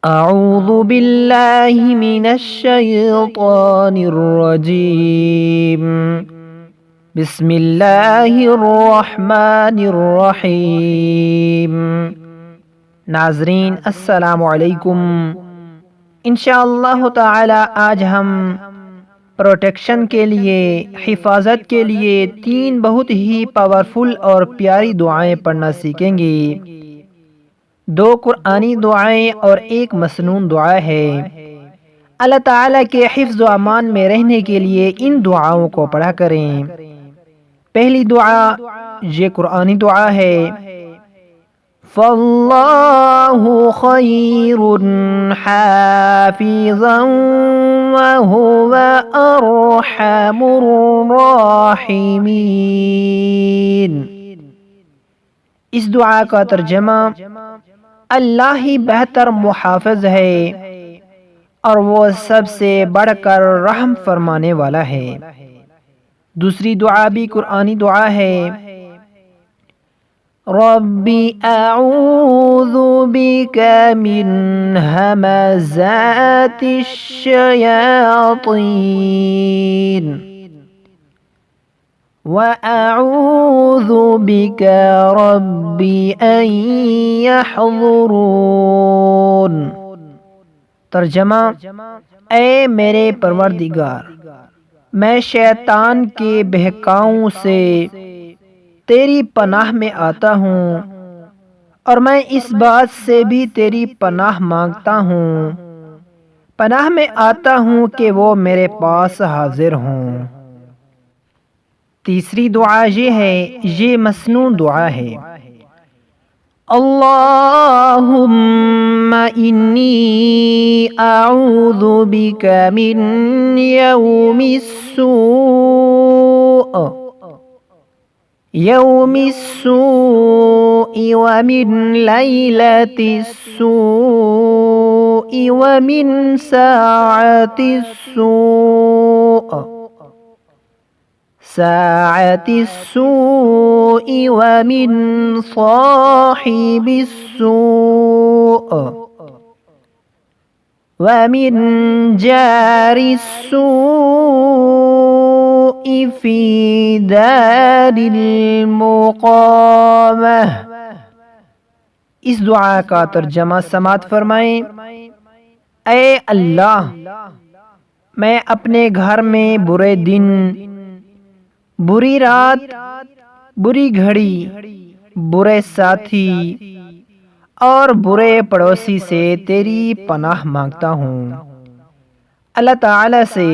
اعوذ باللہ من الشیطان الرجیم بسم اللہ الرحمن الرحیم۔ ناظرین السلام علیکم۔ انشاءاللہ تعالی آج ہم پروٹیکشن کے لیے، حفاظت کے لیے 3 بہت ہی پاورفل اور پیاری دعائیں پڑھنا سیکھیں گے۔ 2 قرآنی دعائیں اور 1 مسنون دعا ہے۔ اللہ تعالیٰ کے حفظ و امان میں رہنے کے لیے ان دعاؤں کو پڑھا کریں۔ پہلی دعا یہ قرآنی دعا ہے، فَاللَّهُ خَيْرٌ حَافِظًا وَهُوَ أَرْحَمُ الرَّاحِمِينَ۔ اس دعا کا ترجمہ، اللہ ہی بہتر محافظ ہے اور وہ سب سے بڑھ کر رحم فرمانے والا ہے۔ دوسری دعا بھی قرآنی دعا ہے، رب اعوذ بک من ہمزات الشیاطین وَأَعُوذُ بِكَ رَبِّ أَن يَحْضُرُونَ۔ ترجمہ، اے میرے پروردگار، میں شیطان کے بہکاؤں سے تیری پناہ میں آتا ہوں اور میں اس بات سے بھی تیری پناہ مانگتا ہوں، پناہ میں آتا ہوں کہ وہ میرے پاس حاضر ہوں۔ تیسری دعا یہ ہے، یہ مسنون دعا ہے، اللہم انی اعوذ بک من یوم السوء ومن لیلۃ السوء ومن ساعۃ السوء ومن صاحب السوء ومن جار السوء في دار المقامہ۔ اس دعا کا ترجمہ سماعت فرمائیں، اے اللہ، میں اپنے گھر میں برے دن، بری رات، بری گھڑی، برے ساتھی اور برے پڑوسی سے تیری پناہ مانگتا ہوں۔ اللہ تعالیٰ سے